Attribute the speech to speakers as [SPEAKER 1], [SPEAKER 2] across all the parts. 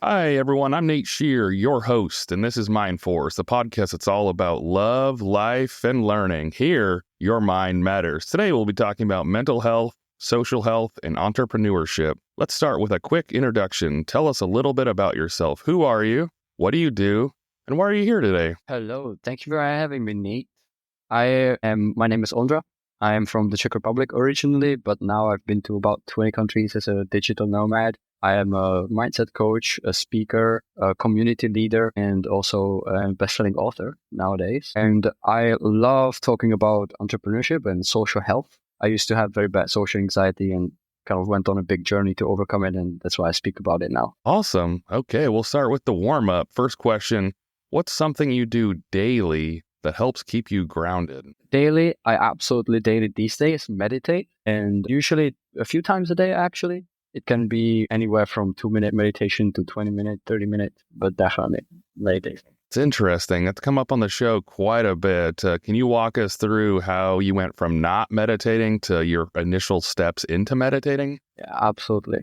[SPEAKER 1] Hi, everyone. I'm Nate Shear, your host, and this is Mind Force, the podcast that's all about love, life, and learning. Here, your mind matters. Today, we'll be talking about mental health, social health, and entrepreneurship. Let's start with a quick introduction. Tell us a little bit about yourself. Who are you? What do you do? And why are you here today?
[SPEAKER 2] Hello. Thank you for having me, Nate. My name is Ondra. I am from the Czech Republic originally, but now I've been to about 20 countries as a digital nomad. I am a mindset coach, a speaker, a community leader, and also a best-selling author nowadays. And I love talking about entrepreneurship and social health. I used to have very bad social anxiety and kind of went on a big journey to overcome it, and that's why I speak about it now.
[SPEAKER 1] Awesome. Okay, we'll start with the warm-up. First question, what's something you do daily that helps keep you grounded?
[SPEAKER 2] Daily, I absolutely daily these days meditate, and usually a few times a day, actually. It can be anywhere from 2-minute meditation to 20-minute, 30-minute, but definitely meditation.
[SPEAKER 1] It's interesting. That's come up on the show quite a bit. Can you walk us through how you went from not meditating to your initial steps into meditating?
[SPEAKER 2] Yeah, absolutely.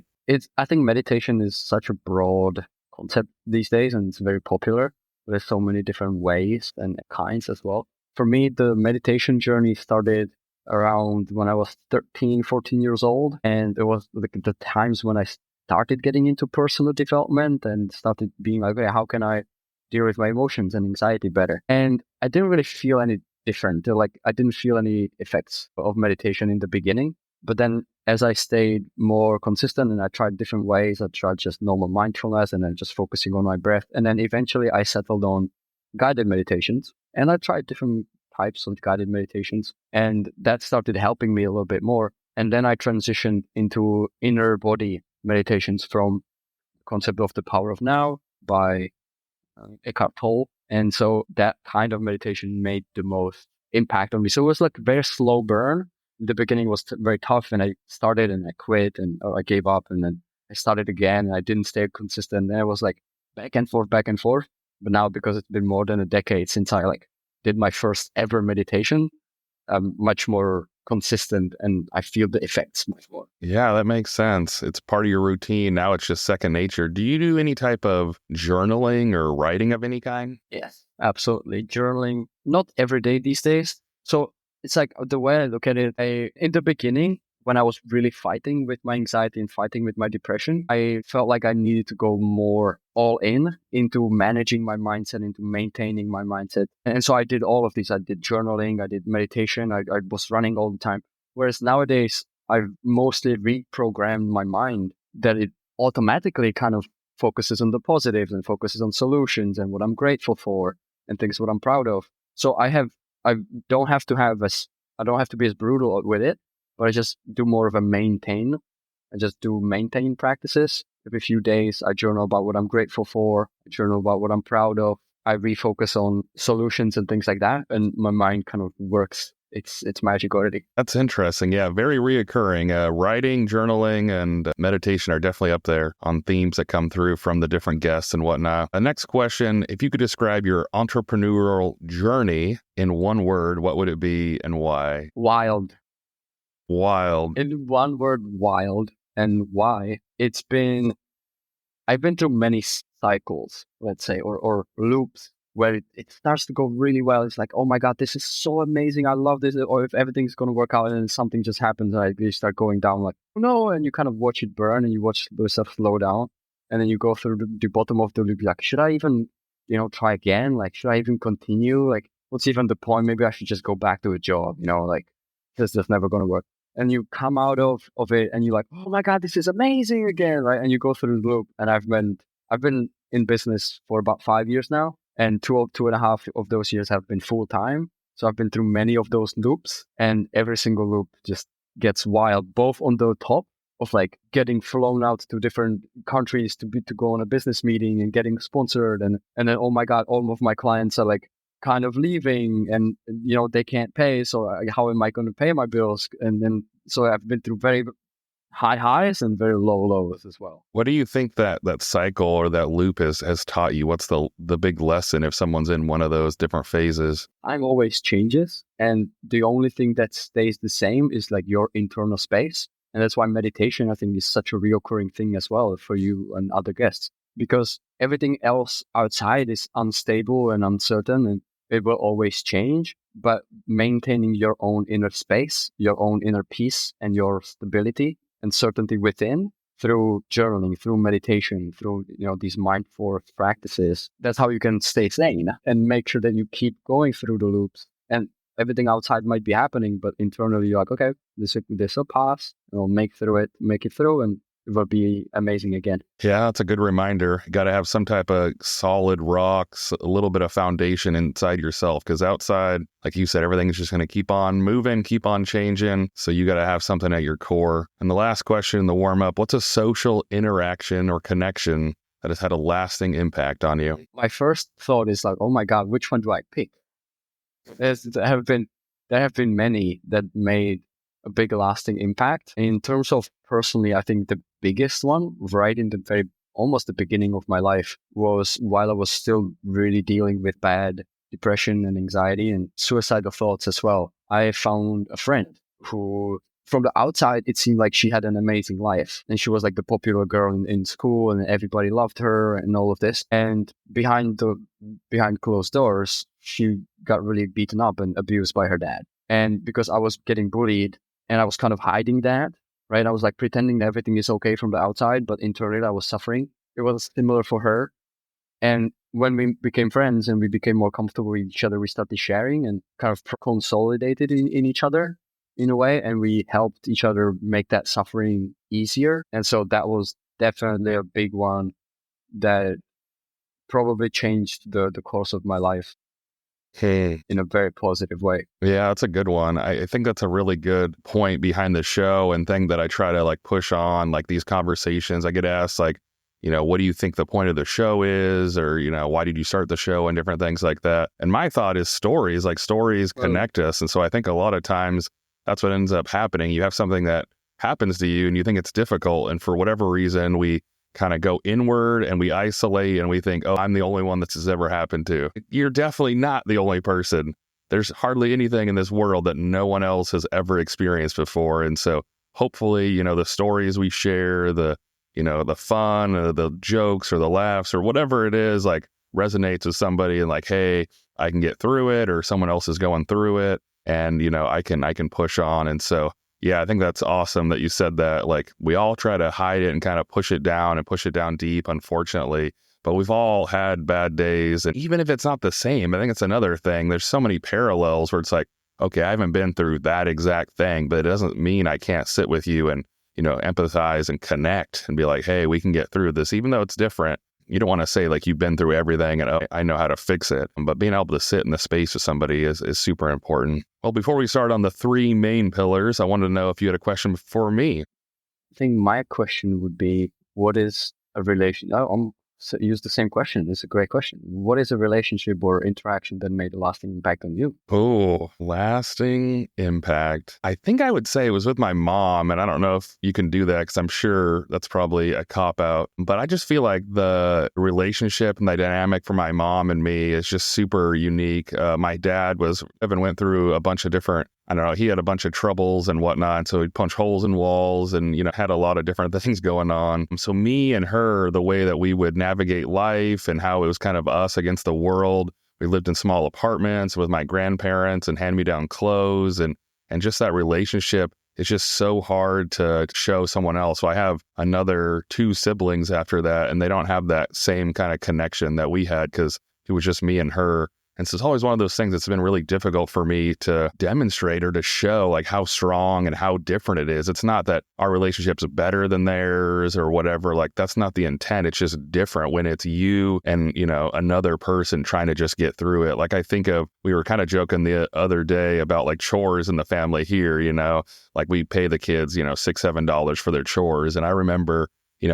[SPEAKER 2] I think meditation is such a broad concept these days, and it's very popular. There's so many different ways and kinds as well. For me, the meditation journey started around when I was 13, 14 years old. And it was like the times when I started getting into personal development and started being like, okay, how can I deal with my emotions and anxiety better? And I didn't really feel any different. Like I didn't feel any effects of meditation in the beginning. But then as I stayed more consistent and I tried different ways, I tried just normal mindfulness and then just focusing on my breath. And then eventually I settled on guided meditations. And I tried different types of guided meditations, and that started helping me a little bit more. And then I transitioned into inner body meditations from the concept of the power of now by Eckhart Tolle. And so that kind of meditation made the most impact on me. So it was like a very slow burn. In the beginning was very tough, and I started and I quit and I gave up, and then I started again and I didn't stay consistent. And it was like back and forth. But now, because it's been more than a decade since I did my first ever meditation, I'm much more consistent and I feel the effects much more.
[SPEAKER 1] Yeah, that makes sense. It's part of your routine. Now it's just second nature. Do you do any type of journaling or writing of any kind?
[SPEAKER 2] Yes, absolutely. Journaling, not every day these days. So it's like the way I look at it, in the beginning, when I was really fighting with my anxiety and fighting with my depression, I felt like I needed to go more all in into managing my mindset, into maintaining my mindset. And so I did all of these. I did journaling, I did meditation, I was running all the time. Whereas nowadays, I've mostly reprogrammed my mind that it automatically kind of focuses on the positives and focuses on solutions and what I'm grateful for and things what I'm proud of. So I don't have to be as brutal with it, but I just do more of a maintain. I just do maintain practices. Every few days, I journal about what I'm grateful for. I journal about what I'm proud of. I refocus on solutions and things like that. And my mind kind of works. It's magic already.
[SPEAKER 1] That's interesting. Yeah, very reoccurring. Writing, journaling, and meditation are definitely up there on themes that come through from the different guests and whatnot. The next question, if you could describe your entrepreneurial journey in one word, what would it be and why?
[SPEAKER 2] Wild.
[SPEAKER 1] Wild.
[SPEAKER 2] In one word, wild. And why? I've been through many cycles, let's say, or loops where it starts to go really well. It's like, oh my God, this is so amazing. I love this. Or if everything's going to work out and then something just happens and you start going down like, oh no. And you kind of watch it burn and you watch yourself slow down. And then you go through the bottom of the loop. Like, should I even, try again? Like, should I even continue? Like, what's even the point? Maybe I should just go back to a job, this is just never going to work. And you come out of it and you're like, oh my God, this is amazing again, right? And you go through the loop. And I've been in business for about 5 years now. And two and a half of those years have been full time. So I've been through many of those loops, and every single loop just gets wild, both on the top of like getting flown out to different countries to go on a business meeting and getting sponsored. And then, oh my God, all of my clients are like kind of leaving and, they can't pay. So how am I going to pay my bills? And then, so I've been through very high highs and very low lows as well.
[SPEAKER 1] What do you think that cycle or that loop has taught you? What's the big lesson if someone's in one of those different phases?
[SPEAKER 2] Time always changes. And the only thing that stays the same is like your internal space. And that's why meditation, I think, is such a reoccurring thing as well for you and other guests. because everything else outside is unstable and uncertain, and it will always change. But maintaining your own inner space, your own inner peace, and your stability and certainty within through journaling, through meditation, through these mindful practices, that's how you can stay sane and make sure that you keep going through the loops. And everything outside might be happening, but internally you're like, okay, this will pass, and I'll make it through, and it will be amazing again.
[SPEAKER 1] Yeah, that's a good reminder. You got to have some type of solid rocks, a little bit of foundation inside yourself, because outside, like you said, everything is just going to keep on moving, keep on changing. So you got to have something at your core. And the last question, the warm up, what's a social interaction or connection that has had a lasting impact on you?
[SPEAKER 2] My first thought is like, oh my God, which one do I pick? There have been many that made a big lasting impact. In terms of personally, I think the biggest one, right in the almost the beginning of my life, was while I was still really dealing with bad depression and anxiety and suicidal thoughts as well. I found a friend who, from the outside, it seemed like she had an amazing life, and she was like the popular girl in school, and everybody loved her and all of this. And behind closed doors, she got really beaten up and abused by her dad. And because I was getting bullied and I was kind of hiding that, right? I was like pretending that everything is okay from the outside, but internally I was suffering. It was similar for her. And when we became friends and we became more comfortable with each other, we started sharing and kind of consolidated in each other in a way. And we helped each other make that suffering easier. And so that was definitely a big one that probably changed the course of my life in a very positive way.
[SPEAKER 1] Yeah, that's a good one. I think that's a really good point behind the show, and thing that I try to like push on, like these conversations. I get asked like, what do you think the point of the show is? Or, why did you start the show, and different things like that. And my thought is stories connect us. And so I think a lot of times that's what ends up happening. You have something that happens to you and you think it's difficult. And for whatever reason, we kind of go inward and we isolate and we think, oh, I'm the only one this has ever happened to. You're definitely not the only person. There's hardly anything in this world that no one else has ever experienced before. And so hopefully, the stories we share, the fun, or the jokes or the laughs or whatever it is, like resonates with somebody and like, hey, I can get through it, or someone else is going through it, and, I can push on. And so, yeah, I think that's awesome that you said that. Like, we all try to hide it and kind of push it down deep, unfortunately. But we've all had bad days. And even if it's not the same, I think it's another thing. There's so many parallels where it's like, okay, I haven't been through that exact thing, but it doesn't mean I can't sit with you and, empathize and connect and be like, hey, we can get through this, even though it's different. You don't want to say like you've been through everything and, oh, I know how to fix it. But being able to sit in the space with somebody is super important. Well, before we start on the 3 main pillars, I wanted to know if you had a question for me.
[SPEAKER 2] I think my question would be, what is a relation? Use the same question. It's a great question. What is a relationship or interaction that made a lasting impact on you?
[SPEAKER 1] Oh, lasting impact. I think I would say it was with my mom, and I don't know if you can do that because I'm sure that's probably a cop-out, but I just feel like the relationship and the dynamic for my mom and me is just super unique. My dad went through a bunch of different, he had a bunch of troubles and whatnot. So he'd punch holes in walls and, had a lot of different things going on. So me and her, the way that we would navigate life and how it was kind of us against the world. We lived in small apartments with my grandparents and hand-me-down clothes. And just that relationship is just so hard to show someone else. So I have another 2 siblings after that, and they don't have that same kind of connection that we had because it was just me and her. And so it's always one of those things that's been really difficult for me to demonstrate or to show like how strong and how different it is. It's not that our relationship's better than theirs or whatever. Like, that's not the intent. It's just different when it's you and, another person trying to just get through it. Like, I think we were kind of joking the other day about like chores in the family here, like we pay the kids, $6, $7 for their chores. And I remember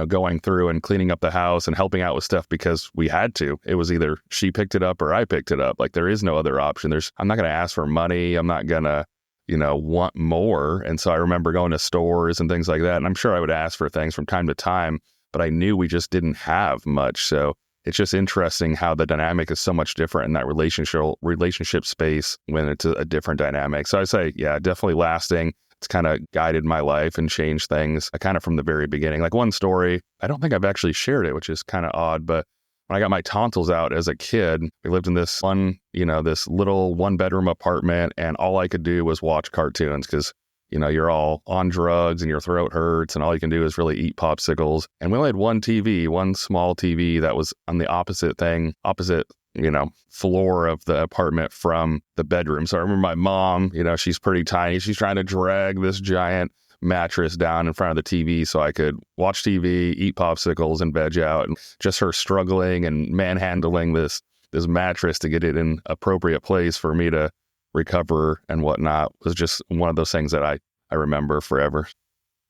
[SPEAKER 1] going through and cleaning up the house and helping out with stuff because we had to. It was either she picked it up or I picked it up. Like, there is no other option. I'm not going to ask for money. I'm not going to, want more. And so I remember going to stores and things like that. And I'm sure I would ask for things from time to time, but I knew we just didn't have much. So it's just interesting how the dynamic is so much different in that relationship space when it's a different dynamic. So I say, yeah, definitely lasting. it's kind of guided my life and changed things kind of from the very beginning. Like one story, I don't think I've actually shared it, which is kind of odd, but when I got my tonsils out as a kid, we lived in this this little 1-bedroom apartment, and all I could do was watch cartoons because, you're all on drugs and your throat hurts and all you can do is really eat popsicles. And we only had one TV, one small TV that was on the opposite floor of the apartment from the bedroom. So I remember my mom, she's pretty tiny. She's trying to drag this giant mattress down in front of the TV so I could watch TV, eat popsicles, and veg out. And just her struggling and manhandling this mattress to get it in appropriate place for me to recover and whatnot was just one of those things that I remember forever.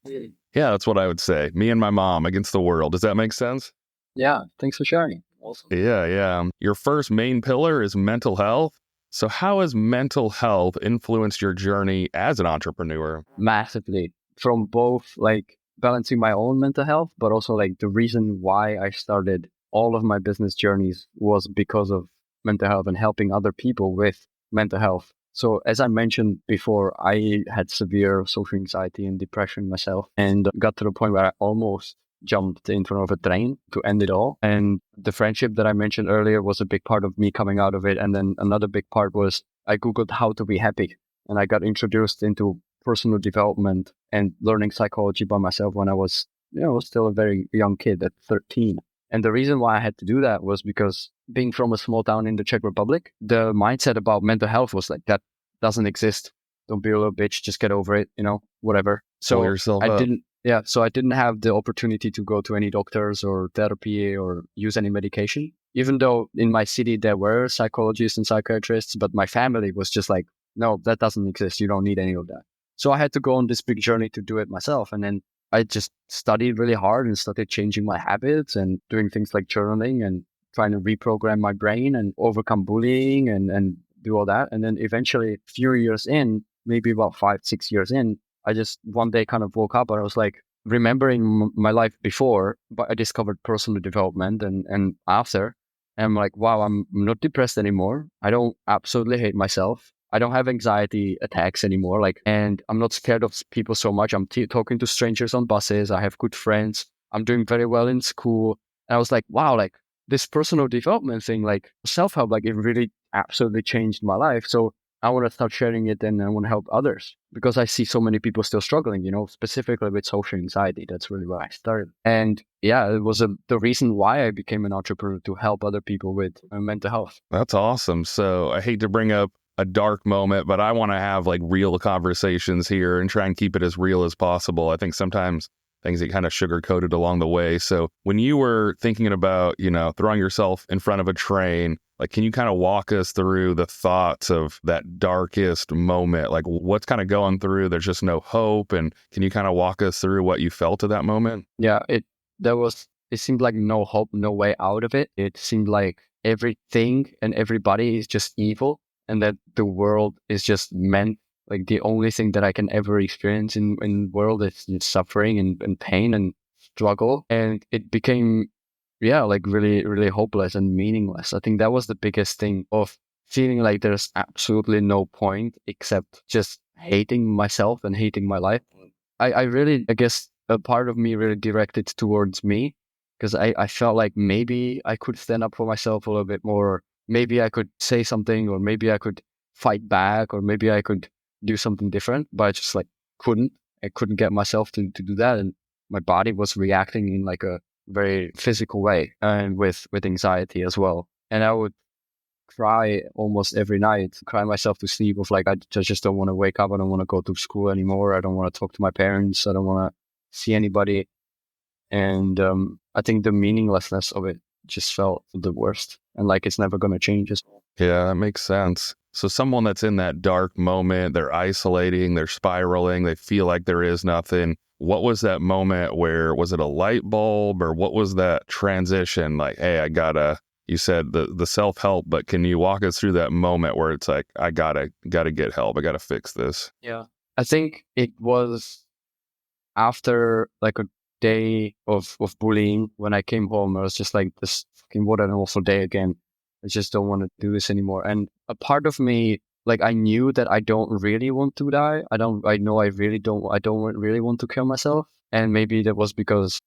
[SPEAKER 1] Yeah, that's what I would say. Me and my mom against the world. Does that make sense?
[SPEAKER 2] Yeah, thanks for sharing. Awesome.
[SPEAKER 1] Yeah. Your first main pillar is mental health. So how has mental health influenced your journey as an entrepreneur?
[SPEAKER 2] Massively. From both like balancing my own mental health, but also like the reason why I started all of my business journeys was because of mental health and helping other people with mental health. So as I mentioned before, I had severe social anxiety and depression myself and got to the point where I almost jumped in front of a train to end it all. And the friendship that I mentioned earlier was a big part of me coming out of it. And then another big part was I Googled how to be happy. And I got introduced into personal development and learning psychology by myself when I was, still a very young kid at 13. And the reason why I had to do that was because being from a small town in the Czech Republic, the mindset about mental health was like, that doesn't exist. Don't be a little bitch. Just get over it, whatever. So I didn't have the opportunity to go to any doctors or therapy or use any medication, even though in my city there were psychologists and psychiatrists, but my family was just like, no, that doesn't exist. You don't need any of that. So I had to go on this big journey to do it myself. And then I just studied really hard and started changing my habits and doing things like journaling and trying to reprogram my brain and overcome bullying and do all that. And then eventually a few years in, maybe about 5-6 years in, I just one day kind of woke up and I was like remembering my life before, but I discovered personal development and after. And I'm like, wow, I'm not depressed anymore. I don't absolutely hate myself. I don't have anxiety attacks anymore. And I'm not scared of people so much. I'm talking to strangers on buses. I have good friends. I'm doing very well in school. And I was like, wow, this personal development thing, self-help, it really absolutely changed my life. So I want to start sharing it and I want to help others because I see so many people still struggling, specifically with social anxiety. That's really where I started. And yeah, it was the reason why I became an entrepreneur, to help other people with mental health.
[SPEAKER 1] That's awesome. So I hate to bring up a dark moment, but I want to have real conversations here and try and keep it as real as possible. I think sometimes things get kind of sugar coated along the way. So when you were thinking about, throwing yourself in front of a train, can you kind of walk us through the thoughts of that darkest moment? What's kind of going through? There's just no hope. And can you kind of walk us through what you felt at that moment?
[SPEAKER 2] Yeah, it seemed like no hope, no way out of it. It seemed like everything and everybody is just evil and that the world is just meant, the only thing that I can ever experience in the world is suffering and pain and struggle. And it became, really, really hopeless and meaningless. I think that was the biggest thing of feeling like there's absolutely no point except just hating myself and hating my life. I guess a part of me really directed towards me because I felt like maybe I could stand up for myself a little bit more. Maybe I could say something, or maybe I could fight back, or maybe I could do something different, but I just couldn't. I couldn't get myself to do that. And my body was reacting in a very physical way and with anxiety as well. And I would cry almost every night, cry myself to sleep of I just don't want to wake up. I don't want to go to school anymore. I don't want to talk to my parents. I don't want to see anybody. And I think the meaninglessness of it just felt the worst. And it's never going to change as well.
[SPEAKER 1] Yeah, that makes sense. So someone that's in that dark moment, they're isolating, they're spiraling, they feel like there is nothing. What was that moment where, was it a light bulb or what was that transition? Hey, you said the self-help, but can you walk us through that moment where it's I gotta get help. I gotta fix this.
[SPEAKER 2] Yeah. I think it was after a day of bullying. When I came home, I was just this fucking, what an awful day again. I just don't want to do this anymore. And a part of me like I knew that I don't really want to die. I don't really want to kill myself. And maybe that was because,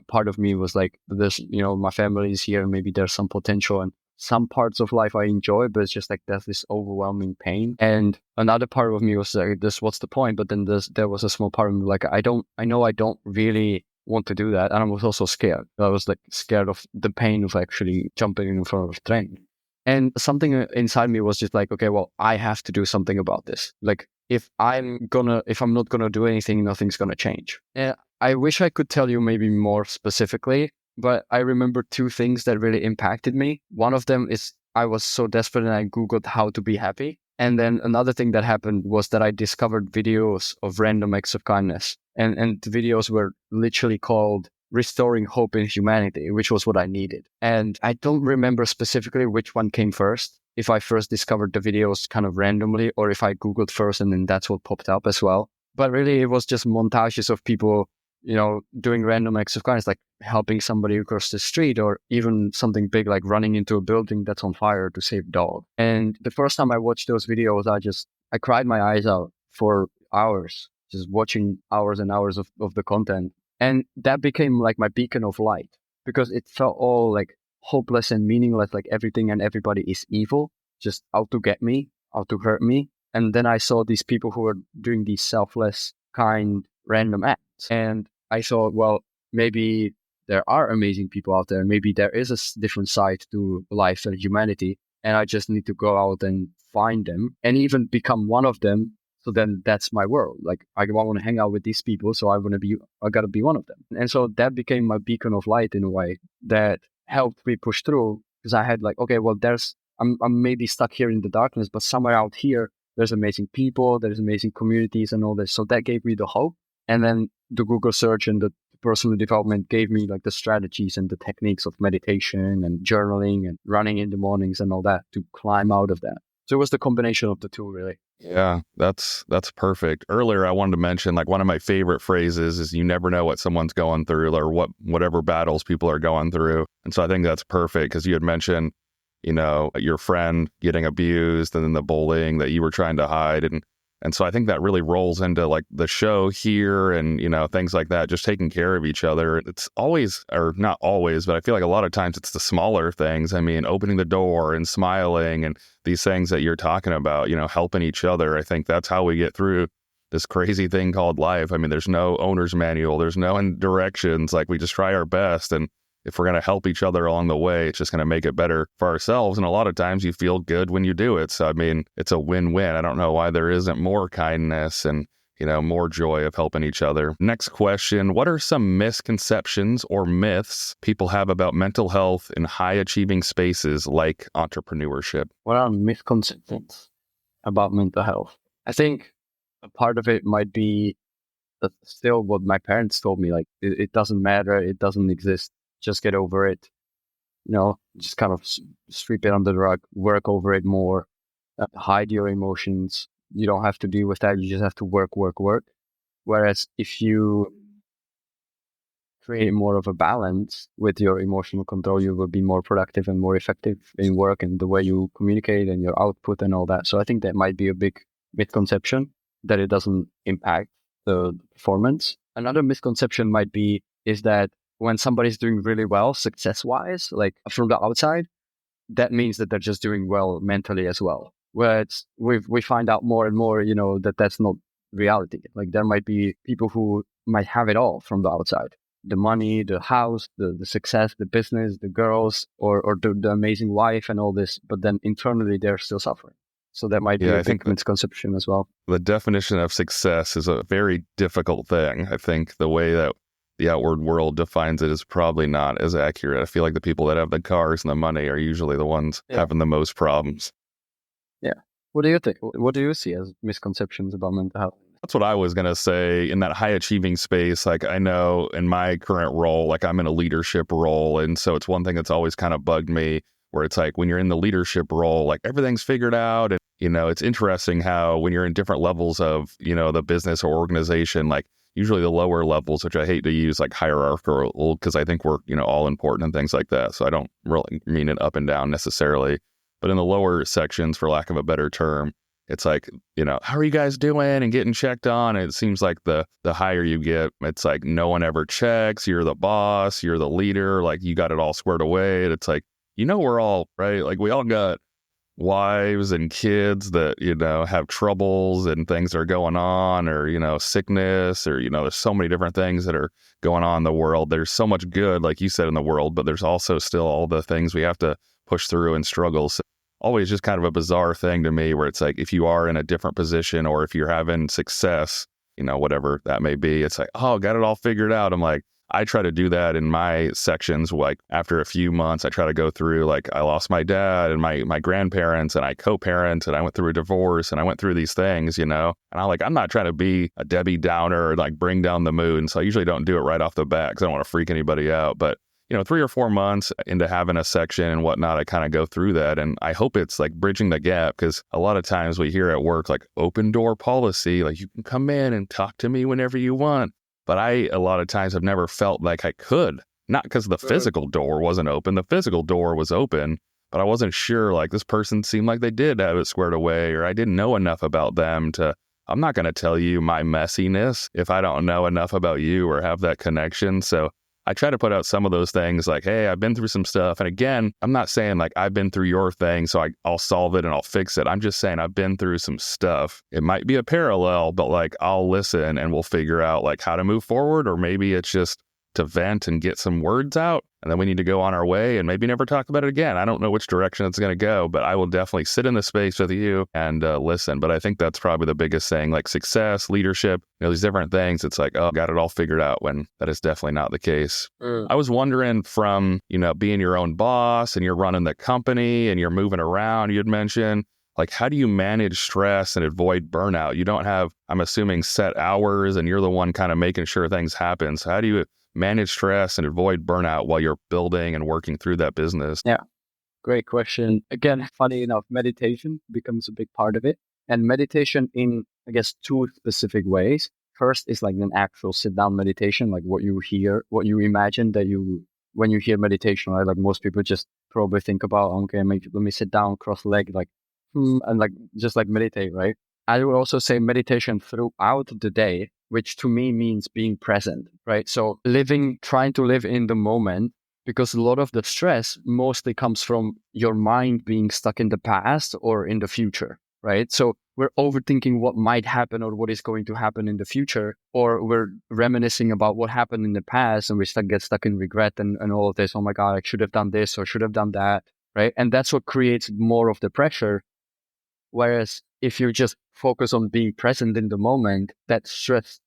[SPEAKER 2] part of me was like this, my family is here and maybe there's some potential, and some parts of life I enjoy, but it's just like there's this overwhelming pain. And another part of me was like, what's the point? But then there was a small part of me like, I know I don't really want to do that. And I was also scared. I was like scared of the pain of actually jumping in front of a train. And something inside me was just like, okay, well, I have to do something about this. Like if I'm not gonna do anything, nothing's gonna change. And I wish I could tell you maybe more specifically, but I remember two things that really impacted me. One of them is I was so desperate and I Googled how to be happy. And then another thing that happened was that I discovered videos of random acts of kindness. And the videos were literally called Restoring Hope in Humanity, which was what I needed. And I don't remember specifically which one came first. If I first discovered the videos kind of randomly, or if I Googled first and then that's what popped up as well. But really, it was just montages of people, doing random acts of kindness, like helping somebody across the street, or even something big like running into a building that's on fire to save a dog. And the first time I watched those videos, I cried my eyes out for hours, just watching hours and hours of the content. And that became like my beacon of light, because it felt all like hopeless and meaningless, like everything and everybody is evil, just out to get me, out to hurt me. And then I saw these people who were doing these selfless, kind, random acts. And I thought, well, maybe there are amazing people out there. Maybe there is a different side to life and humanity. And I just need to go out and find them and even become one of them. So then that's my world. Like I want to hang out with these people. So I got to be one of them. And so that became my beacon of light in a way that helped me push through, because I had like, okay, well, I'm maybe stuck here in the darkness, but somewhere out here, there's amazing people, there's amazing communities and all this. So that gave me the hope. And then the Google search and the personal development gave me like the strategies and the techniques of meditation and journaling and running in the mornings and all that to climb out of that. So it was the combination of the two, really.
[SPEAKER 1] Yeah, that's perfect. Earlier, I wanted to mention like one of my favorite phrases is you never know what someone's going through or whatever battles people are going through. And so I think that's perfect, because you had mentioned, your friend getting abused and then the bullying that you were trying to hide. And so I think that really rolls into like the show here and, things like that, just taking care of each other. It's always, or not always, but I feel like a lot of times it's the smaller things. I mean, opening the door and smiling and these things that you're talking about, helping each other. I think that's how we get through this crazy thing called life. I mean, there's no owner's manual. There's no directions. Like we just try our best. And if we're going to help each other along the way, it's just going to make it better for ourselves. And a lot of times you feel good when you do it. So, I mean, it's a win-win. I don't know why there isn't more kindness and, more joy of helping each other. Next question. What are some misconceptions or myths people have about mental health in high-achieving spaces like entrepreneurship?
[SPEAKER 2] What are misconceptions about mental health? I think a part of it might be still what my parents told me, like, it doesn't matter, it doesn't exist. Just get over it, just kind of sweep it under the rug, work over it more, hide your emotions. You don't have to deal with that. You just have to work. Whereas if you create more of a balance with your emotional control, you will be more productive and more effective in work and the way you communicate and your output and all that. So I think that might be a big misconception, that it doesn't impact the performance. Another misconception is that when somebody's doing really well, success-wise, like from the outside, that means that they're just doing well mentally as well. Whereas we find out more and more, that that's not reality. Like there might be people who might have it all from the outside: the money, the house, the success, the business, the girls, or the amazing wife and all this. But then internally, they're still suffering. So that might be a big misconception as well.
[SPEAKER 1] The definition of success is a very difficult thing. I think the way that the outward world defines it is probably not as accurate. I feel like the people that have the cars and the money are usually the ones having the most problems.
[SPEAKER 2] Yeah. What do you think? What do you see as misconceptions about mental health?
[SPEAKER 1] That's what I was going to say. In that high achieving space, like I know in my current role, like I'm in a leadership role. And so it's one thing that's always kind of bugged me, where it's like when you're in the leadership role, like everything's figured out. And, it's interesting how when you're in different levels of, the business or organization, like usually the lower levels, which I hate to use like hierarchical, because I think we're, all important and things like that. So I don't really mean it up and down necessarily. But in the lower sections, for lack of a better term, it's like, how are you guys doing and getting checked on? And it seems like the higher you get, it's like no one ever checks. You're the boss, you're the leader, like you got it all squared away. And it's like, we're all right. Like we all got wives and kids that, have troubles and things that are going on, or, sickness, or, there's so many different things that are going on in the world. There's so much good, like you said, in the world, but there's also still all the things we have to push through and struggle. So always just kind of a bizarre thing to me where it's like, if you are in a different position or if you're having success, whatever that may be, it's like, oh, got it all figured out. I'm like, I try to do that in my sections. Like after a few months, I try to go through, like I lost my dad and my grandparents and I co-parent and I went through a divorce and I went through these things, and I'm not trying to be a Debbie Downer or like bring down the mood. And so I usually don't do it right off the bat because I don't want to freak anybody out. But 3 or 4 months into having a section and whatnot, I kind of go through that. And I hope it's like bridging the gap, because a lot of times we hear at work, like open door policy, like you can come in and talk to me whenever you want. But a lot of times have never felt like I could, not because the physical door wasn't open. The physical door was open, but I wasn't sure, like this person seemed like they did have it squared away, or I didn't know enough about them I'm not going to tell you my messiness if I don't know enough about you or have that connection. So I try to put out some of those things like, hey, I've been through some stuff. And again, I'm not saying like I've been through your thing, so I'll solve it and I'll fix it. I'm just saying I've been through some stuff. It might be a parallel, but like I'll listen and we'll figure out like how to move forward. Or maybe it's just to vent and get some words out, and then we need to go on our way and maybe never talk about it again. I don't know which direction it's going to go, but I will definitely sit in the space with you and listen. But I think that's probably the biggest thing, like success, leadership, these different things. It's like, oh, got it all figured out, when that is definitely not the case. I was wondering, from, being your own boss and you're running the company and you're moving around, you'd mentioned, like, how do you manage stress and avoid burnout? You don't have, I'm assuming, set hours, and you're the one kind of making sure things happen. So how do you manage stress and avoid burnout while you're building and working through that business?
[SPEAKER 2] Yeah, great question. Again, funny enough, meditation becomes a big part of it. And meditation in, I guess, 2 specific ways. First is like an actual sit-down meditation, like what you hear, what you imagine when you hear meditation, right? Like most people just probably think about, okay, let me sit down, cross leg, like, and like, just like meditate, right? I would also say meditation throughout the day, which to me means being present, right? So trying to live in the moment, because a lot of the stress mostly comes from your mind being stuck in the past or in the future, right? So we're overthinking what might happen or what is going to happen in the future, or we're reminiscing about what happened in the past and we get stuck in regret and all of this. Oh my God, I should have done this or should have done that, right? And that's what creates more of the pressure. Whereas if you just focus on being present in the moment, that stress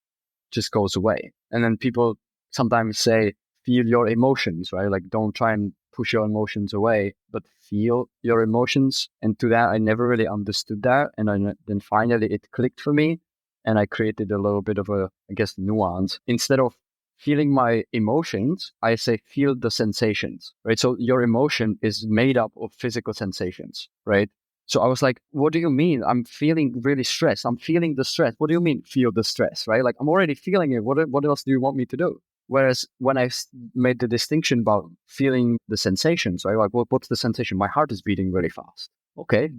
[SPEAKER 2] just goes away. And then people sometimes say, feel your emotions, right? Like, don't try and push your emotions away, but feel your emotions. And to that, I never really understood that. And then finally it clicked for me. And I created a little bit of a, I guess, nuance. Instead of feeling my emotions, I say feel the sensations, right? So your emotion is made up of physical sensations, right? So I was like, what do you mean? I'm feeling really stressed. I'm feeling the stress. What do you mean feel the stress, right? Like, I'm already feeling it. What else do you want me to do? Whereas when I made the distinction about feeling the sensations, right? Like, what's the sensation? My heart is beating really fast. Okay,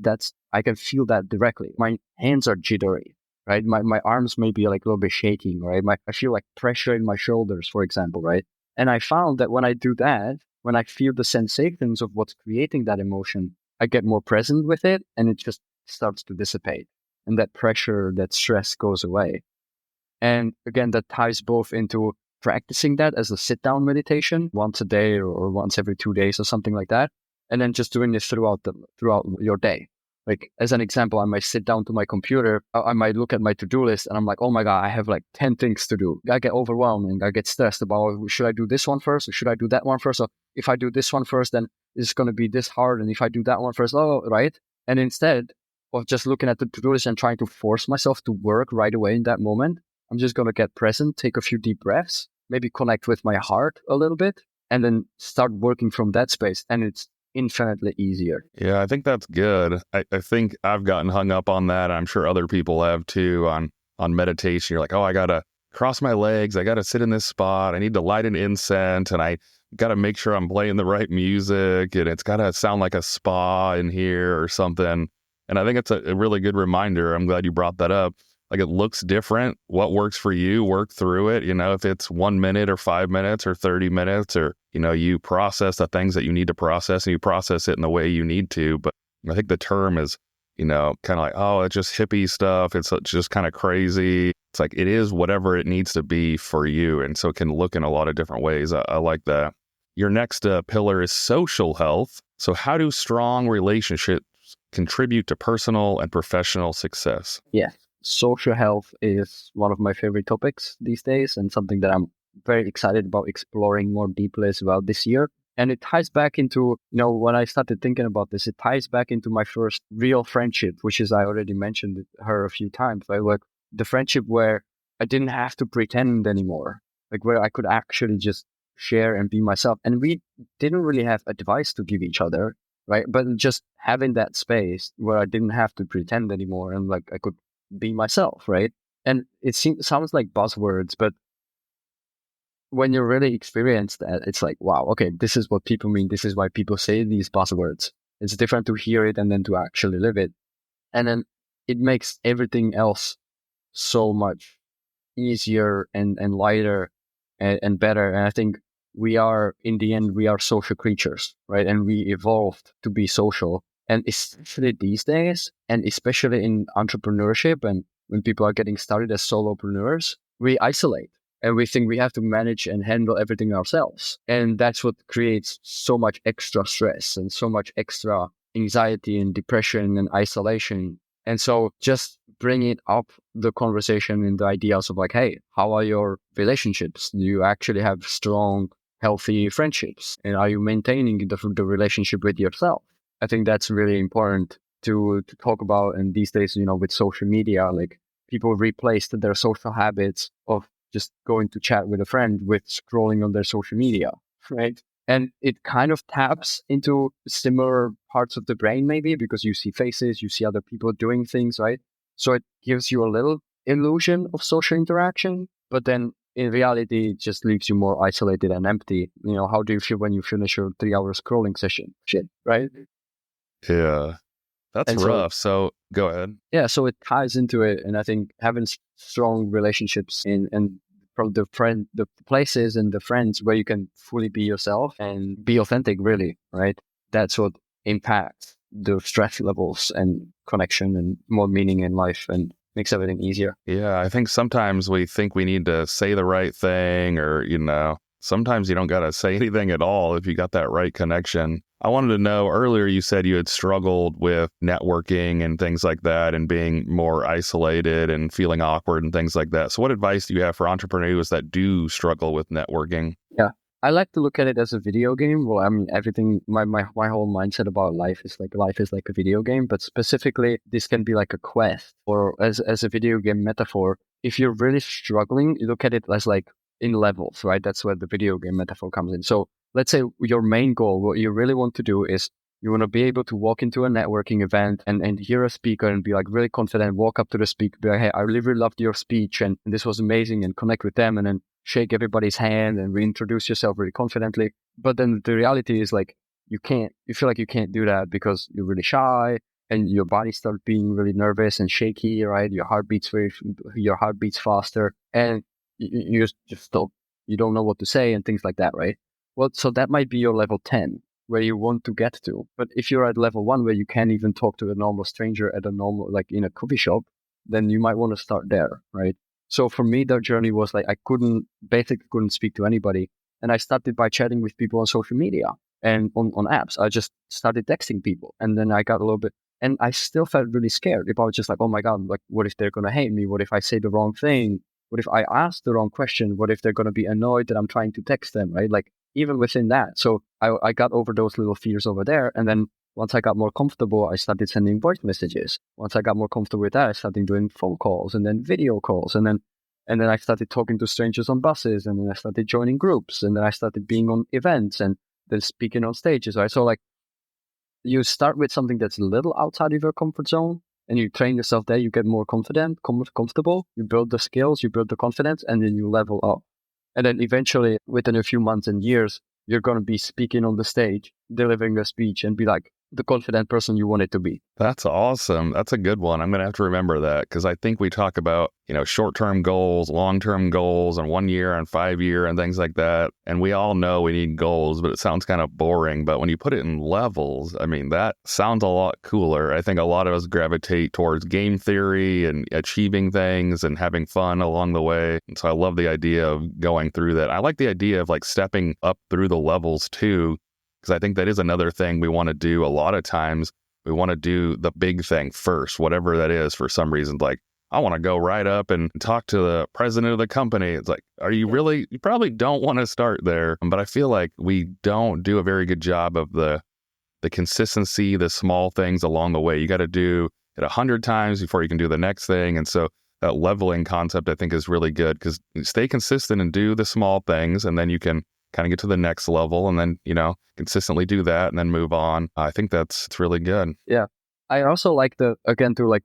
[SPEAKER 2] I can feel that directly. My hands are jittery, right? My arms may be like a little bit shaking, right? I feel like pressure in my shoulders, for example, right? And I found that when I do that, when I feel the sensations of what's creating that emotion, I get more present with it, and it just starts to dissipate. And that pressure, that stress goes away. And again, that ties both into practicing that as a sit-down meditation once a day or once every 2 days or something like that. And then just doing this throughout your day. Like, as an example, I might sit down to my computer, I might look at my to-do list, and I'm like, oh my God, I have like 10 things to do. I get overwhelmed and I get stressed about, should I do this one first or should I do that one first? Or if I do this one first, then it's going to be this hard. And if I do that one first, right? And instead of just looking at the to-do list and trying to force myself to work right away in that moment, I'm just going to get present, take a few deep breaths, maybe connect with my heart a little bit, and then start working from that space. And it's infinitely easier.
[SPEAKER 1] Yeah, I think that's good. I think I've gotten hung up on that. I'm sure other people have too, on meditation. You're like, oh, I got to cross my legs. I got to sit in this spot. I need to light an incense. And I got to make sure I'm playing the right music, and it's got to sound like a spa in here or something. And I think it's a really good reminder. I'm glad you brought that up. Like, it looks different. What works for you, work through it. If it's 1 minute or 5 minutes or 30 minutes, or, you process the things that you need to process and you process it in the way you need to. But I think the term is, kind of like, oh, it's just hippie stuff. It's just kind of crazy. It's like, it is whatever it needs to be for you. And so it can look in a lot of different ways. I like that. Your next pillar is social health. So how do strong relationships contribute to personal and professional success?
[SPEAKER 2] Yes. Social health is one of my favorite topics these days, and something that I'm very excited about exploring more deeply as well this year. And it ties back into, when I started thinking about this, it ties back into my first real friendship, which is, I already mentioned her a few times, right? Like the friendship where I didn't have to pretend anymore, like where I could actually just share and be myself. And we didn't really have advice to give each other, right? But just having that space where I didn't have to pretend anymore, and like I could be myself, right? And it sounds like buzzwords, but when you really experience that, it's like, wow, okay, this is what people mean. This is why people say these buzzwords. It's different to hear it and then to actually live it. And then it makes everything else so much easier and lighter and better. And I think in the end, we are social creatures, right? And we evolved to be social. And especially these days, and especially in entrepreneurship, and when people are getting started as solopreneurs, we isolate. And we think we have to manage and handle everything ourselves. And that's what creates so much extra stress and so much extra anxiety and depression and isolation. And so just bringing up the conversation and the ideas of like, hey, how are your relationships? Do you actually have strong, healthy friendships? And are you maintaining the relationship with yourself? I think that's really important to talk about. And these days, with social media, like people replaced their social habits of just going to chat with a friend with scrolling on their social media, right? And it kind of taps into similar parts of the brain, maybe, because you see faces, you see other people doing things, right? So it gives you a little illusion of social interaction, but then in reality, it just leaves you more isolated and empty. How do you feel when you finish your 3-hour scrolling session? Shit, right?
[SPEAKER 1] Yeah, that's rough. So go ahead.
[SPEAKER 2] Yeah, so it ties into it. And I think having strong relationships and from the places and the friends where you can fully be yourself and be authentic, really, right? That's what impacts the stress levels and connection and more meaning in life and makes everything easier.
[SPEAKER 1] Yeah, I think sometimes we think we need to say the right thing, or, sometimes you don't got to say anything at all if you got that right connection. I wanted to know, earlier you said you had struggled with networking and things like that and being more isolated and feeling awkward and things like that. So what advice do you have for entrepreneurs that do struggle with networking?
[SPEAKER 2] Yeah, I like to look at it as a video game. Well, I mean, everything, my whole mindset about life is like a video game, but specifically this can be like a quest, or as a video game metaphor. If you're really struggling, you look at it as like in levels, right? That's where the video game metaphor comes in. So let's say your main goal, what you really want to do is you want to be able to walk into a networking event and hear a speaker and be like really confident, walk up to the speaker, be like, hey, I really loved your speech and this was amazing, and connect with them, and then shake everybody's hand and reintroduce yourself really confidently. But then the reality is like, you feel like you can't do that because you're really shy and your body starts being really nervous and shaky, right? Your heart beats faster, and you just you don't know what to say and things like that, right? Well, so that might be your level 10 where you want to get to. But if you're at level 1 where you can't even talk to a normal stranger at a normal, like in a coffee shop, then you might want to start there, right? So for me, that journey was like, I basically couldn't speak to anybody. And I started by chatting with people on social media and on apps. I just started texting people. And then I got a little bit, and I still felt really scared about just like, oh my God, like, what if they're going to hate me? What if I say the wrong thing? What if I ask the wrong question? What if they're going to be annoyed that I'm trying to text them, right? Like, even within that. So I got over those little fears over there. And then once I got more comfortable, I started sending voice messages. Once I got more comfortable with that, I started doing phone calls and then video calls. And then I started talking to strangers on buses, and then I started joining groups, and then I started being on events and then speaking on stages, right? So like, you start with something that's a little outside of your comfort zone, and you train yourself there, you get more comfortable, you build the skills, you build the confidence, and then you level up. And then eventually, within a few months and years, you're going to be speaking on the stage, delivering a speech, and be like the confident person you want it to be.
[SPEAKER 1] That's awesome. That's a good one. I'm going to have to remember that, because I think we talk about, short-term goals, long-term goals, and 1 year and 5 year and things like that. And we all know we need goals, but it sounds kind of boring. But when you put it in levels, I mean, that sounds a lot cooler. I think a lot of us gravitate towards game theory and achieving things and having fun along the way. And so I love the idea of going through that. I like the idea of like stepping up through the levels too, because I think that is another thing we want to do a lot of times. We want to do the big thing first, whatever that is. For some reason, like, I want to go right up and talk to the president of the company. It's like, are you really? You probably don't want to start there. But I feel like we don't do a very good job of the consistency, the small things along the way. You got to do it 100 times before you can do the next thing. And so that leveling concept, I think, is really good, because you stay consistent and do the small things, and then you can kind of get to the next level, and then, consistently do that and then move on. I think it's really good.
[SPEAKER 2] Yeah. I also like to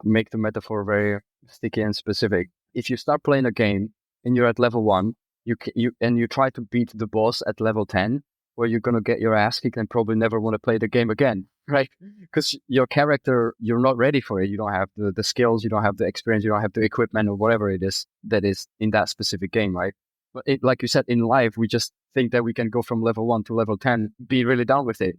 [SPEAKER 2] make the metaphor very sticky and specific. If you start playing a game and you're at level 1, you try to beat the boss at level 10, where you're going to get your ass kicked and probably never want to play the game again, right? Because your character, you're not ready for it. You don't have the skills, you don't have the experience, you don't have the equipment or whatever it is that is in that specific game, right? But like you said, in life, we just think that we can go from level 1 to level 10, be really down with it,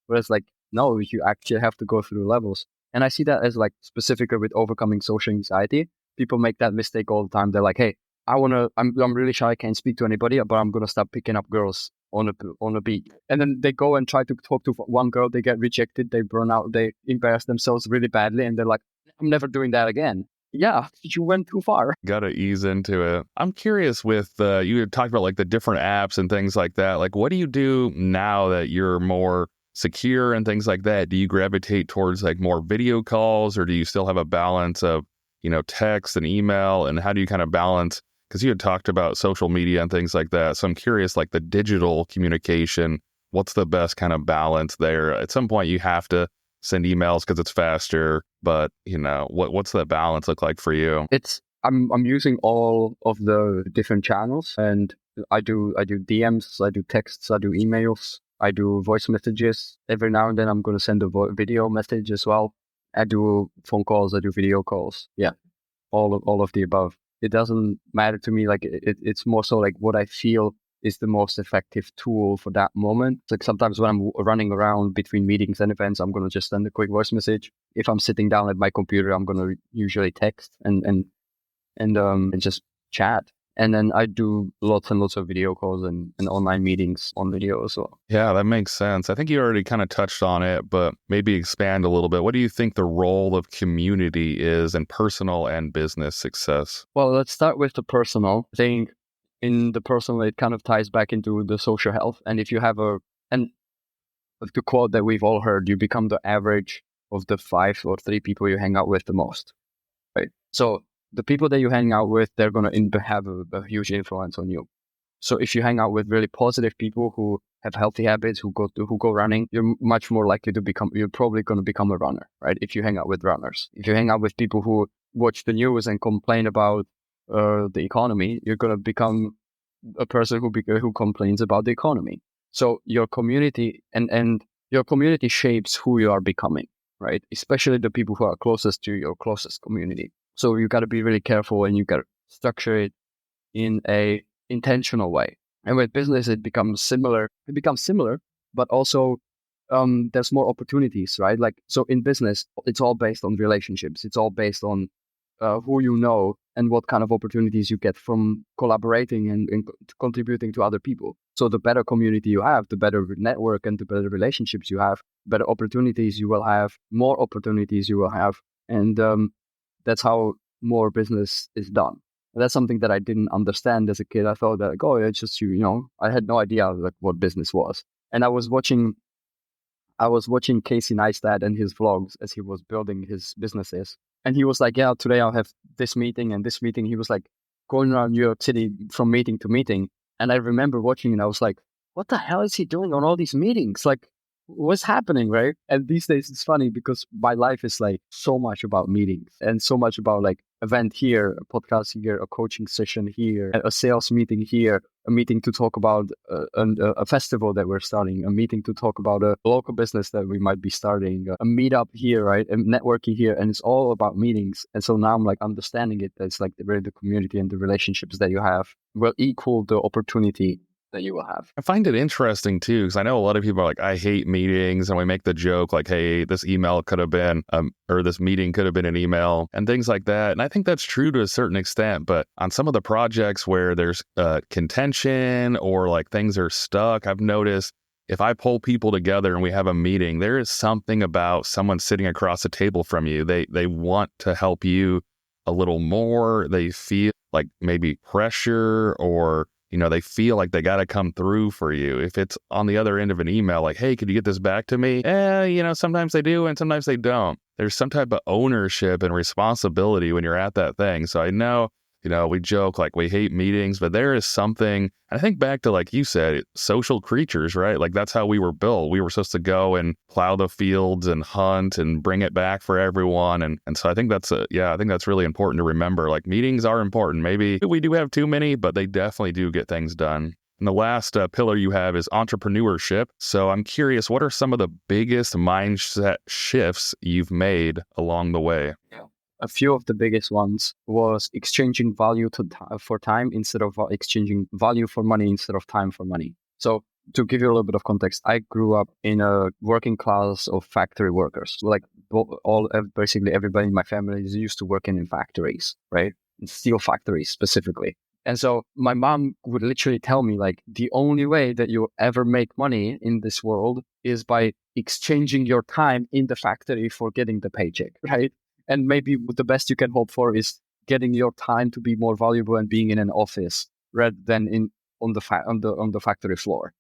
[SPEAKER 2] Whereas like, no, you actually have to go through levels. And I see that as like specifically with overcoming social anxiety. People make that mistake all the time. They're like, hey, I'm really shy, I can't speak to anybody, but I'm going to start picking up girls on a beat. And then they go and try to talk to one girl, they get rejected, they burn out, they embarrass themselves really badly. And they're like, I'm never doing that again. Yeah, you went too far.
[SPEAKER 1] Got to ease into it. I'm curious with, you had talked about like the different apps and things like that. Like, what do you do now that you're more secure and things like that? Do you gravitate towards like more video calls, or do you still have a balance of, text and email? And how do you kind of balance, because you had talked about social media and things like that. So I'm curious, like the digital communication, what's the best kind of balance there? At some point you have to send emails because it's faster, but what's that balance look like for you?
[SPEAKER 2] I'm using all of the different channels, and I do DMs, I do texts, I do emails, I do voice messages. Every now and then I'm going to send a video message as well. I do phone calls, I do video calls. Yeah, all of the above. It doesn't matter to me. Like it's more so like what I feel is the most effective tool for that moment. Like sometimes when I'm running around between meetings and events, I'm going to just send a quick voice message. If I'm sitting down at my computer, I'm going to usually text and just chat. And then I do lots and lots of video calls and online meetings on video as well.
[SPEAKER 1] Yeah, that makes sense. I think you already kind of touched on it, but maybe expand a little bit. What do you think the role of community is in personal and business success?
[SPEAKER 2] Well, let's start with the personal. I think in the personal, it kind of ties back into the social health. And if you have and the quote that we've all heard, you become the average of the 5 or 3 people you hang out with the most, right? So the people that you hang out with, they're going to have a huge influence on you. So if you hang out with really positive people who have healthy habits, who go running, you're much more likely you're probably going to become a runner, right? If you hang out with runners. If you hang out with people who watch the news and complain about the economy, you're going to become a person who complains about the economy. So your community and your community shapes who you are becoming, right? Especially the people who are closest to your closest community. So you got to be really careful, and you got to structure it in a intentional way. And with business, it becomes similar, but also there's more opportunities, right? Like, so in business, it's all based on relationships. It's all based on who you know and what kind of opportunities you get from collaborating and contributing to other people. So the better community you have, the better network and the better relationships you have, better opportunities you will have, more opportunities you will have. And that's how more business is done. And that's something that I didn't understand as a kid. I thought that, it's just, I had no idea like what business was. And I was watching Casey Neistat and his vlogs as he was building his businesses. And he was like, yeah, today I'll have this meeting and this meeting. He was like going around New York City from meeting to meeting. And I remember watching and I was like, what the hell is he doing on all these meetings? Like, what's happening, right? And these days it's funny because my life is like so much about meetings and so much about like event here, a podcast here, a coaching session here, a sales meeting here, a meeting to talk about a festival that we're starting, a meeting to talk about a local business that we might be starting, a meetup here, right? And networking here. And it's all about meetings. And so now I'm like understanding it. It's like the community and the relationships that you have will equal the opportunity that you will have.
[SPEAKER 1] I find it interesting too, because I know a lot of people are like, I hate meetings, and we make the joke like, hey, this email could have been, or this meeting could have been an email and things like that. And I think that's true to a certain extent, but on some of the projects where there's contention or like things are stuck, I've noticed if I pull people together and we have a meeting, there is something about someone sitting across the table from you. They want to help you a little more. They feel like maybe pressure, or they feel like they got to come through for you. If it's on the other end of an email, like, hey, could you get this back to me? Sometimes they do and sometimes they don't. There's some type of ownership and responsibility when you're at that thing. So I know, we joke like we hate meetings, but there is something, I think back to, like you said, social creatures, right? Like that's how we were built. We were supposed to go and plow the fields and hunt and bring it back for everyone. And so I think that's really important to remember. Like meetings are important. Maybe we do have too many, but they definitely do get things done. And the last pillar you have is entrepreneurship. So I'm curious, what are some of the biggest mindset shifts you've made along the way?
[SPEAKER 2] Yeah. A few of the biggest ones was exchanging value for time instead of exchanging value for money instead of time for money. So to give you a little bit of context, I grew up in a working class of factory workers. Like basically everybody in my family is used to working in factories, right? In steel factories specifically. And so my mom would literally tell me, like, the only way that you'll ever make money in this world is by exchanging your time in the factory for getting the paycheck, right? And maybe the best you can hope for is getting your time to be more valuable and being in an office rather than on the factory floor,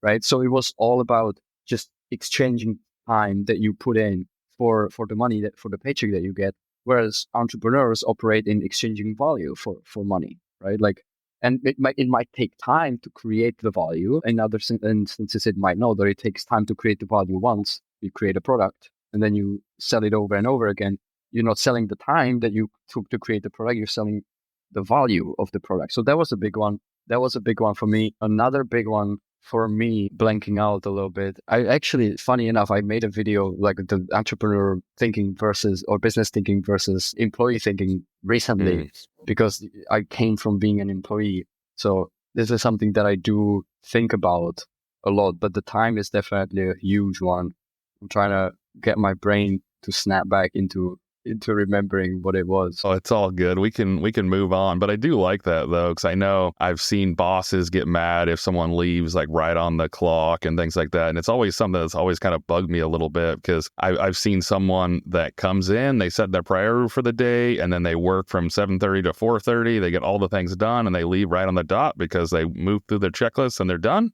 [SPEAKER 2] right? So it was all about just exchanging time that you put in for the money for the paycheck that you get. Whereas entrepreneurs operate in exchanging value for money, right? Like, and it might take time to create the value. In other instances, it might not. That it takes time to create the value once you create a product, and then you sell it over and over again. You're not selling the time that you took to create the product. You're selling the value of the product. So that was a big one. That was a big one for me. Another big one for me, blanking out a little bit. I actually, funny enough, I made a video like the entrepreneur thinking versus, or business thinking versus employee thinking recently, because I came from being an employee. So this is something that I do think about a lot, but the time is definitely a huge one. I'm trying to get my brain to snap back into remembering what it was.
[SPEAKER 1] Oh, it's all good. We can move on. But I do like that though, because I know I've seen bosses get mad if someone leaves like right on the clock and things like that. And it's always something that's always kind of bugged me a little bit, because I've seen someone that comes in, they set their priority for the day, and then they work from 7:30 to 4:30. They get all the things done and they leave right on the dot because they move through their checklist and they're done.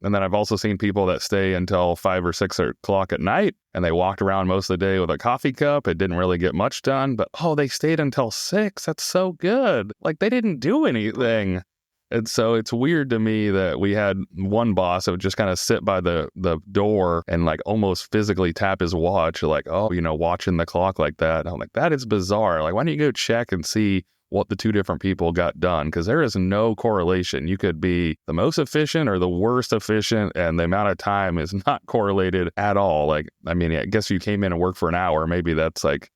[SPEAKER 1] And then I've also seen people that stay until 5 or 6 o'clock at night, and they walked around most of the day with a coffee cup. It didn't really get much done, but they stayed until 6. That's so good. Like they didn't do anything. And so it's weird to me that we had one boss that would just kind of sit by the door and like almost physically tap his watch, like, watching the clock like that. And I'm like, that is bizarre. Like, why don't you go check and see what the two different people got done? Because there is no correlation. You could be the most efficient or the worst efficient, and the amount of time is not correlated at all. Like, I mean, I guess you came in and worked for an hour. Maybe that's like,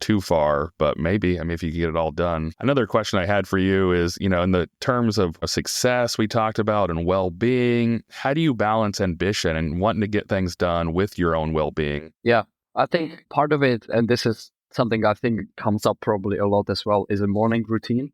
[SPEAKER 1] too far, but maybe, if you get it all done. Another question I had for you is, in the terms of success we talked about and well-being, how do you balance ambition and wanting to get things done with your own well-being?
[SPEAKER 2] Yeah, I think part of it, and this is something I think comes up probably a lot as well, is a morning routine,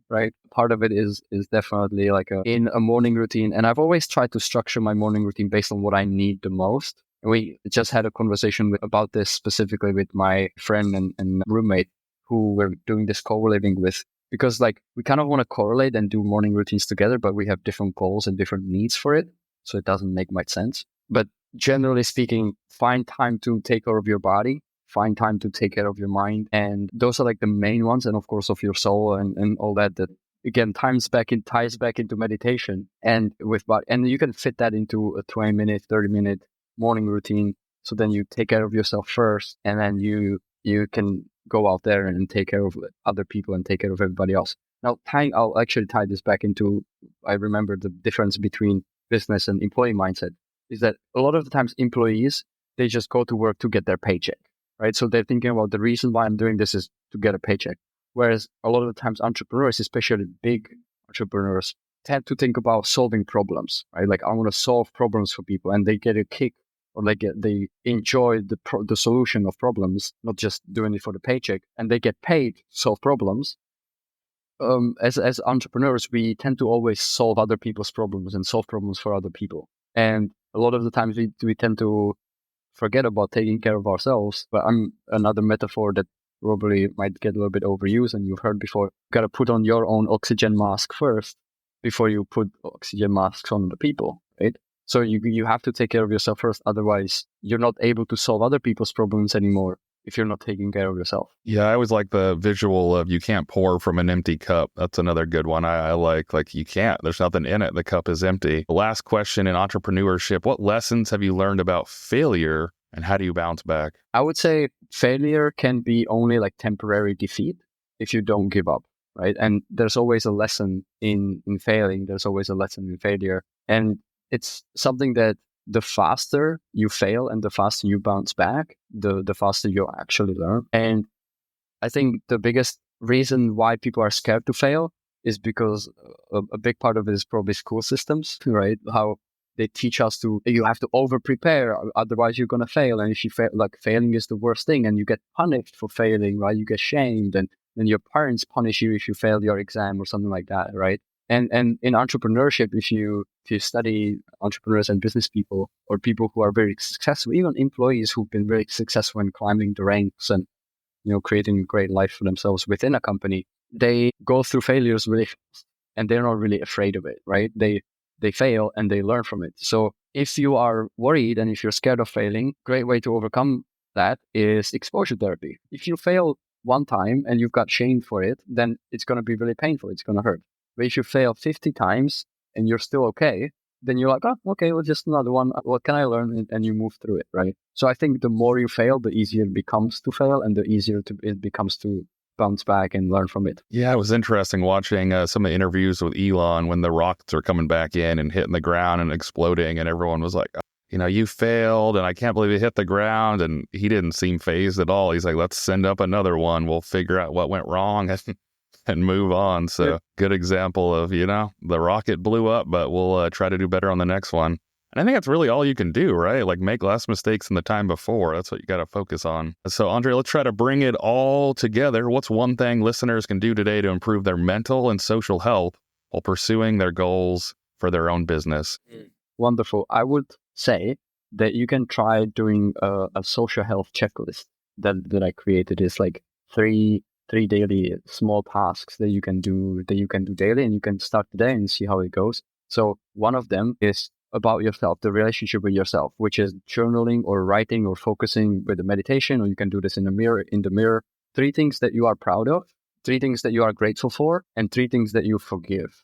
[SPEAKER 2] right? Part of it is definitely like in a morning routine. And I've always tried to structure my morning routine based on what I need the most. And we just had a conversation about this specifically with my friend and roommate who we're doing this co-living with, because like we kind of want to correlate and do morning routines together, but we have different goals and different needs for it. So it doesn't make much sense. But generally speaking, find time to take care of your body, find time to take care of your mind. And those are like the main ones. And of course, of your soul and all that again, ties back into meditation and and you can fit that into a 20-minute, 30-minute morning routine. So then you take care of yourself first, and then you can go out there and take care of other people and take care of everybody else. Now, I'll actually tie this back into, I remember the difference between business and employee mindset is that a lot of the times employees, they just go to work to get their paycheck, right? So they're thinking about the reason why I'm doing this is to get a paycheck. Whereas a lot of the times entrepreneurs, especially big entrepreneurs, tend to think about solving problems, right? Like I want to solve problems for people, and they get a kick, or they enjoy the solution of problems, not just doing it for the paycheck, and they get paid to solve problems. As entrepreneurs, we tend to always solve other people's problems and solve problems for other people. And a lot of the times we tend to forget about taking care of ourselves. But another metaphor that probably might get a little bit overused, and you've heard before, you got to put on your own oxygen mask first before you put oxygen masks on the people, right? So you have to take care of yourself first. Otherwise, you're not able to solve other people's problems anymore if you're not taking care of yourself.
[SPEAKER 1] Yeah, I always like the visual of you can't pour from an empty cup. That's another good one. I like you can't. There's nothing in it. The cup is empty. Last question in entrepreneurship. What lessons have you learned about failure and how do you bounce back?
[SPEAKER 2] I would say failure can be only like temporary defeat if you don't give up, right? And there's always a lesson in failing. There's always a lesson in failure. And it's something that the faster you fail and the faster you bounce back, the faster you actually learn. And I think the biggest reason why people are scared to fail is because a big part of it is probably school systems, right? How they teach us you have to over prepare, otherwise you're going to fail. And if you fail, like failing is the worst thing, and you get punished for failing, right? You get shamed, and then your parents punish you if you fail your exam or something like that, right? And in entrepreneurship, if you study entrepreneurs and business people, or people who are very successful, even employees who've been very successful in climbing the ranks and creating a great life for themselves within a company, they go through failures really fast, and they're not really afraid of it, right? They fail and they learn from it. So if you are worried and if you're scared of failing, great way to overcome that is exposure therapy. If you fail one time and you've got shamed for it, then it's going to be really painful. It's going to hurt. But if you fail 50 times and you're still okay, then you're like, oh, okay, well, just another one. What can I learn? And you move through it, right? So I think the more you fail, the easier it becomes to fail, and the easier it becomes to bounce back and learn from it.
[SPEAKER 1] Yeah, it was interesting watching some of the interviews with Elon when the rockets are coming back in and hitting the ground and exploding, and everyone was like, you failed, and I can't believe it hit the ground, and he didn't seem fazed at all. He's like, let's send up another one. We'll figure out what went wrong and move on. So yeah. Good example of, the rocket blew up, but we'll try to do better on the next one. And I think that's really all you can do, right? Like make less mistakes than the time before. That's what you got to focus on. So Ondra, let's try to bring it all together. What's one thing listeners can do today to improve their mental and social health while pursuing their goals for their own business?
[SPEAKER 2] Wonderful. I would say that you can try doing a social health checklist that I created. Is like three daily small tasks that you can do daily, and you can start today and see how it goes. So one of them is about yourself, the relationship with yourself, which is journaling or writing or focusing with a meditation, or you can do this in the mirror. 3 things that you are proud of, 3 things that you are grateful for, and 3 things that you forgive,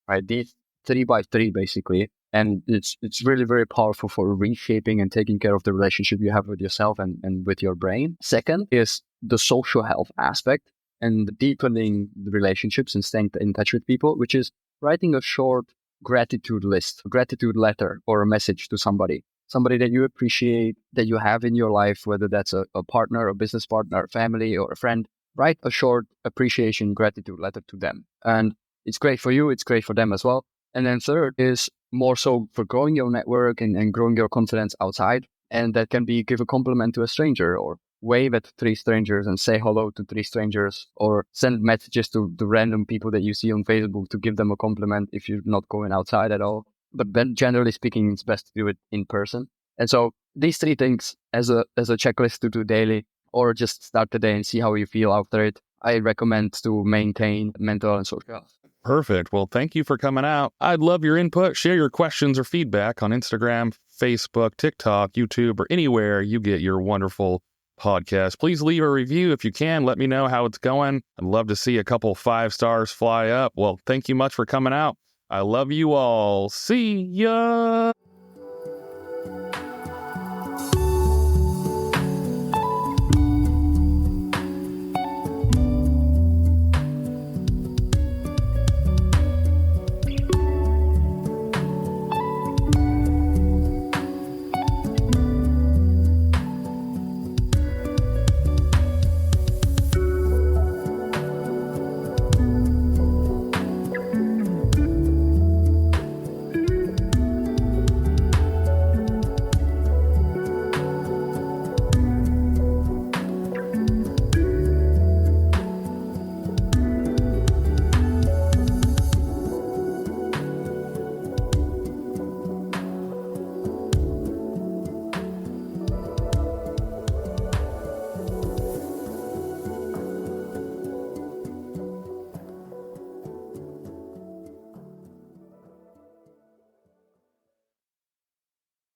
[SPEAKER 2] right? These 3 by 3 basically. And it's really very powerful for reshaping and taking care of the relationship you have with yourself and with your brain. Second is the social health aspect and deepening the relationships and staying in touch with people, which is writing a short gratitude list, a gratitude letter, or a message to somebody that you appreciate, that you have in your life, whether that's a partner, a business partner, a family, or a friend. Write a short appreciation gratitude letter to them. And it's great for you, it's great for them as well. And then third is more so for growing your network and growing your confidence outside. And that can be give a compliment to a stranger, or wave at 3 strangers and say hello to 3 strangers, or send messages to the random people that you see on Facebook to give them a compliment if you're not going outside at all. But then generally speaking, it's best to do it in person. And so these 3 things as a checklist to do daily, or just start the day and see how you feel after it, I recommend to maintain mental and social health.
[SPEAKER 1] Perfect. Well, thank you for coming out. I'd love your input. Share your questions or feedback on Instagram, Facebook, TikTok, YouTube, or anywhere you get your wonderful podcast. Please leave a review if you can. Let me know how it's going. I'd love to see a couple 5 stars fly up. Well, thank you much for coming out. I love you all. See ya.